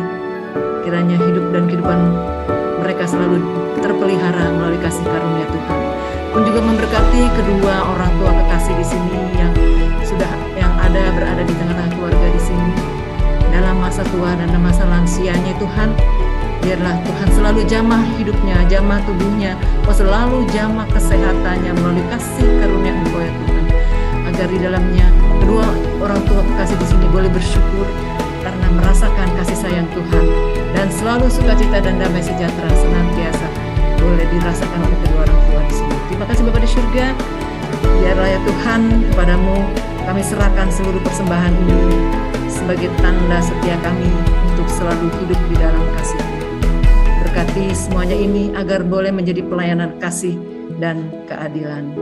Kiranya hidup dan kehidupan mereka selalu terpelihara melalui kasih karunia Tuhan. Pun juga memberkati kedua orang tua kekasih di sini yang berada di tengah-tengah keluarga di sini dalam masa tua dan dalam masa lansianya Tuhan. Biarlah Tuhan selalu jamah hidupnya, jamah tubuhnya, selalu jamah kesehatannya melalui kasih karunia Engkau ya Tuhan. Agar di dalamnya kedua orang tua kekasih di sini boleh bersyukur karena merasakan kasih sayang Tuhan, dan selalu sukacita dan damai sejahtera senantiasa boleh dirasakan oleh kedua orang tua di sini. Terima kasih Bapa di surga. Biarlah ya Tuhan, kepadamu kami serahkan seluruh persembahan ini sebagai tanda setia kami untuk selalu hidup di dalam kasih. Berkati semuanya ini agar boleh menjadi pelayanan kasih dan keadilan.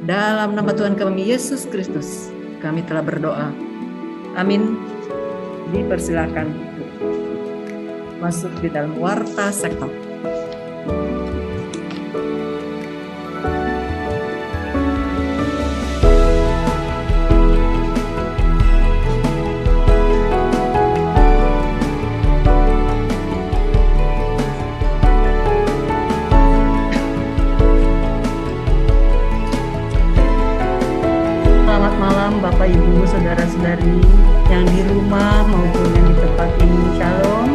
Dalam nama Tuhan kami Yesus Kristus, kami telah berdoa. Amin. Dipersilakan masuk di dalam warta sektor. Selamat malam Bapak Ibu, Saudara-saudari yang di rumah maupun yang di tempat ini. Shalom.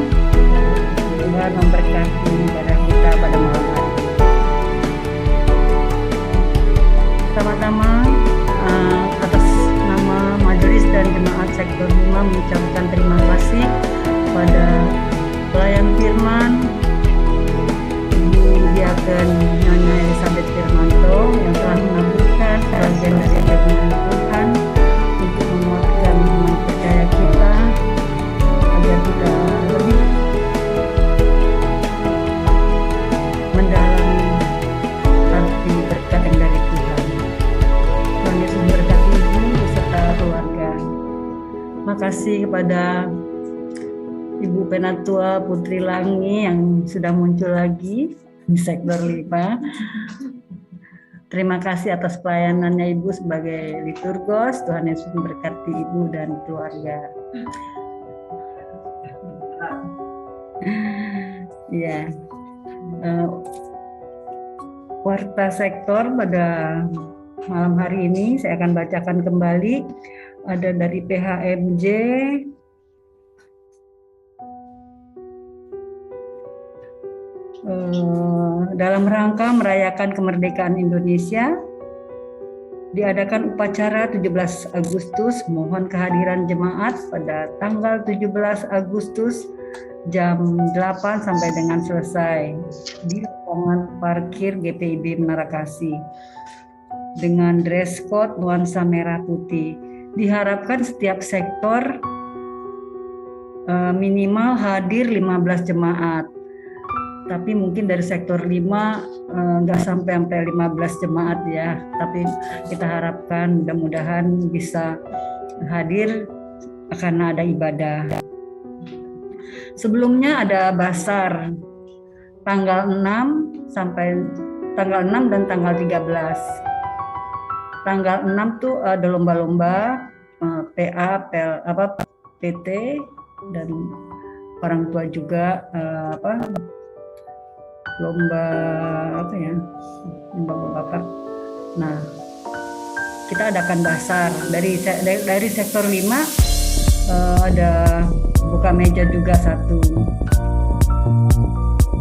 Tuhan memberkati ibadah kita pada malam hari ini. Pertama-tama atas nama Majelis dan Jemaat Sektor 5 mengucapkan terima kasih pada pelayan firman Ibu Diaken Nyonya Elizabeth Firmanto yang telah mengaburkan bagian dari firman Tuhan untuk menguatkan iman percaya kita agar kita lebih mendalami arti berkat yang dari Tuhan. Tuhan Yesus memberkati ibu beserta keluarga. Makasih kepada Ibu Penatua Putri Langi yang sudah muncul lagi di sektor 5. Terima kasih atas pelayanannya Ibu sebagai liturgos. Tuhan Yesus memberkati Ibu dan keluarga. Ya, warta sektor pada malam hari ini saya akan bacakan kembali. Ada dari PHMJ, dalam rangka merayakan kemerdekaan Indonesia, diadakan upacara 17 Agustus. Mohon kehadiran jemaat pada tanggal 17 Agustus jam 8 sampai dengan selesai di lapangan parkir GPIB Menara Kasih dengan dress code nuansa merah putih. Diharapkan setiap sektor minimal hadir 15 jemaat. Tapi mungkin dari sektor 5 nggak sampai 15 jemaat ya. Tapi kita harapkan mudah-mudahan bisa hadir karena ada ibadah. Sebelumnya ada basar tanggal 6 sampai tanggal 6 dan tanggal 13. tanggal 6 tuh ada lomba-lomba PA, PT dan orang tua juga lomba lomba bakat. Nah, kita adakan basar dari sektor 5 ada buka meja juga satu.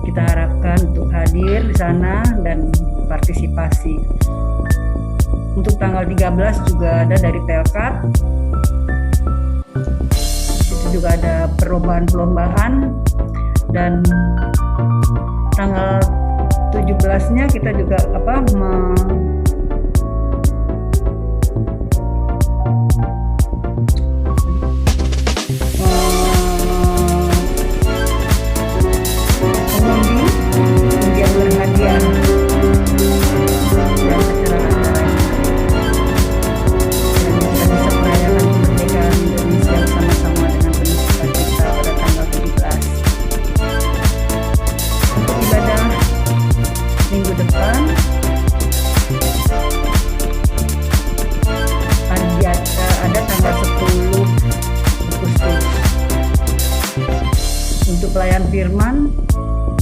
Kita harapkan untuk hadir di sana dan partisipasi. Untuk tanggal 13 juga ada dari Pelkat. Itu juga ada perlombaan dan tanggal 17-nya kita juga undian berhadiah dan acara-acara dan kita bisa merayakan kemerdekaan Indonesia bersama-sama dengan penuh sukacita pada tanggal 17. Untuk ibadah minggu depan ada tanggal 10 Agustus untuk pelayan firman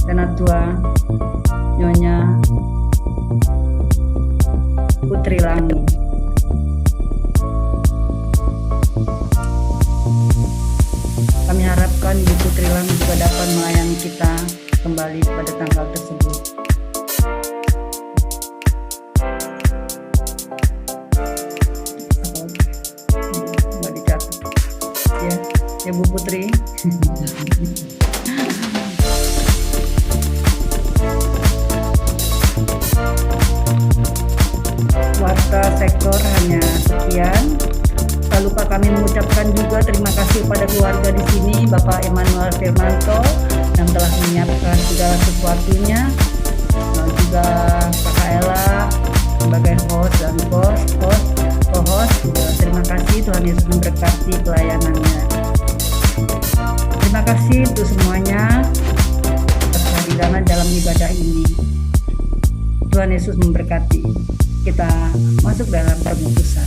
Penatua Nyonya Putri Langi. Kami harapkan Ibu Putri Langi juga dapat melayani kita kembali pada tanggal tersebut. Nggak dicatat ya Bu Putri. Warta sektor hanya sekian. Tak lupa kami mengucapkan juga terima kasih kepada keluarga di sini, Bapak Emmanuel Firmanto yang telah menyiapkan segala sesuatunya, dan juga Kakak Ella sebagai host dan co-host. Terima kasih, Tuhan Yesus memberkati pelayanannya. Terima kasih untuk semuanya atas kehadiran dalam ibadah ini. Tuhan Yesus memberkati. Kita masuk dalam pemutusan.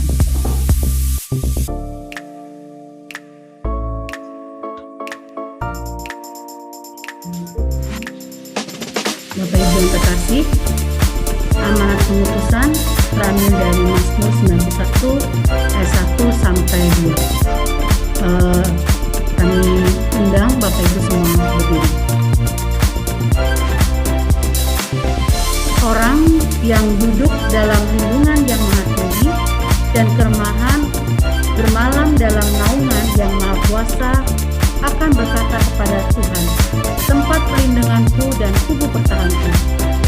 Bapak Ibu yang terkasih, amanat pemutusan terambil dari Mazmur 91 ayat 1 sampai 2. Kami undang Bapak Ibu semua berdiri. Orang yang duduk dalam lindungan yang Maha Tinggi dan kermahan bermalam dalam naungan yang Maha Kuasa akan berkata kepada Tuhan, tempat perlindunganku dan kubu pertahanku,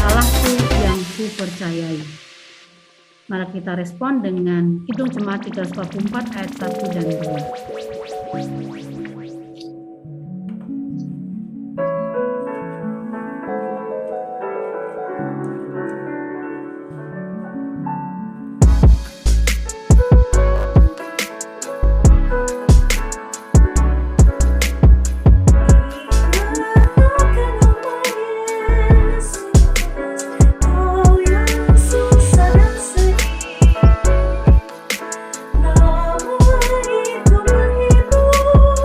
Allahku yang kupercayai. Mari kita respon dengan Kidung Jemaat 344 ayat 1 dan 2. Namun itu menghibur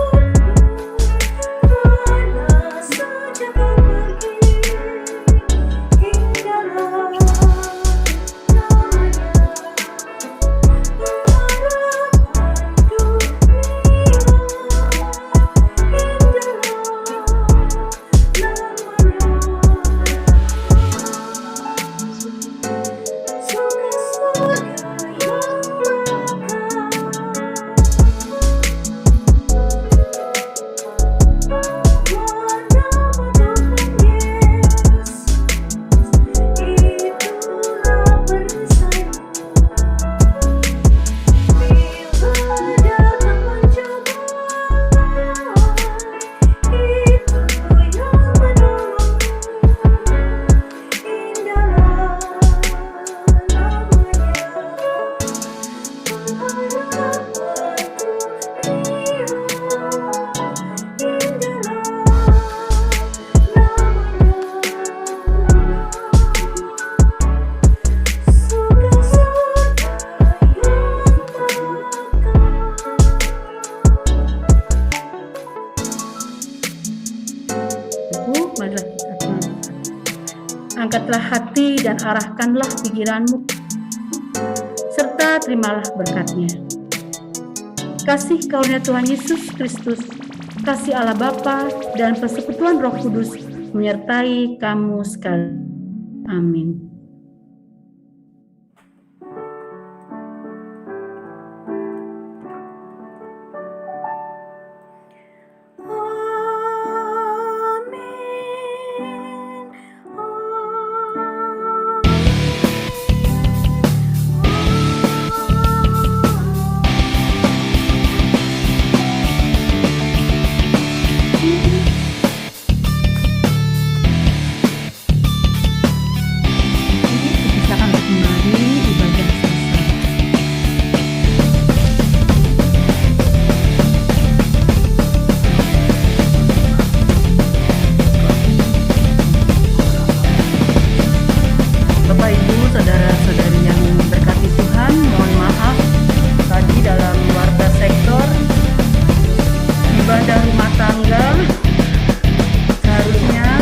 dan arahkanlah pikiranmu, serta terimalah berkat-Nya. Kasih karunia Tuhan Yesus Kristus, kasih Allah Bapa, dan persekutuan Roh Kudus menyertai kamu sekalian. Amin. Amin. Silakan kembali ibadah selesai. Bapak Ibu, saudara-saudari yang berkati Tuhan, mohon maaf tadi dalam warta sektor ibadah rumah tangga seharusnya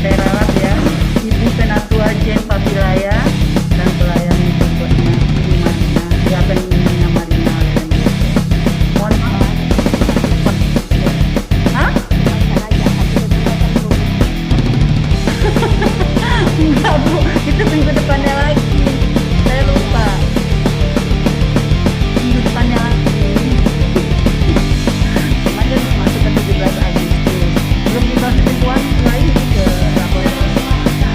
saya rawat ya Ibu Penatua Jen Papilaya dan pelayan berikutnya Ibu Marina, ya Benina Marina. Mohon maaf. Hah? Enggak Bu, itu minggu depannya lagi. Saya lupa. Minggu depannya lagi. Kemarin masuk ke 17 Agustus. Belum dimasukin lain ke rapor.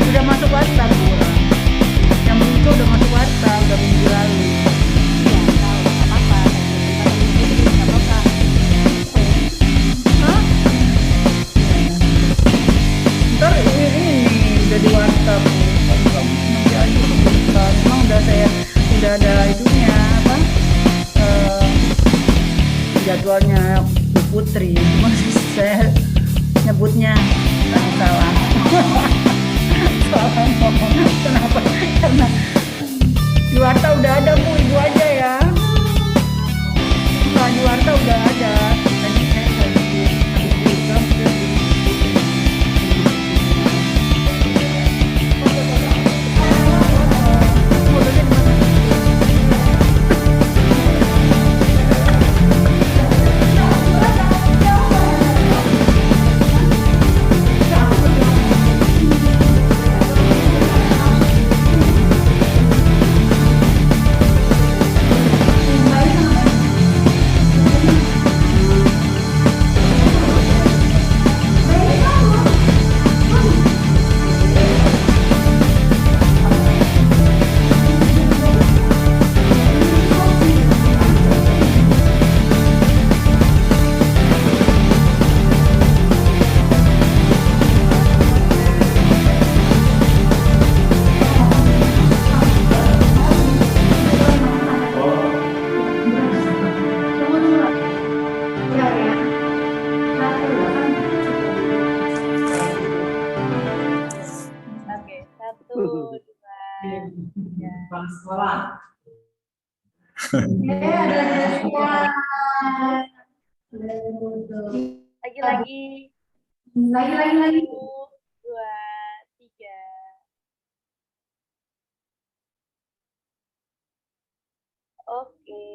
Udah masuk WhatsApp Bu. Yang itu udah masuk WhatsApp udah minggu lalu. Hah? Ntar ini udah di WhatsApp nanti aja kebutuhan. Emang udah ada itunya apa jadwalnya Bu Putri, cuma saya nyebutnya salah. Salah ngomong. Kenapa? Karena di warta udah ada Bu, Ibu aja ya. Nah, di warta udah ada. Tadi saya lagi di program udah di Oke, 1, 2, 3. Lagi. 1, 2, 3. Oke.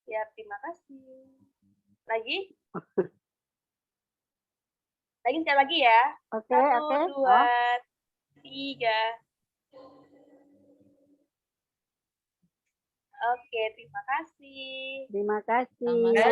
Ya, terima kasih. Lagi? Sekali lagi ya. Oke, 1, 2, 3. Oke, terima kasih. Terima kasih.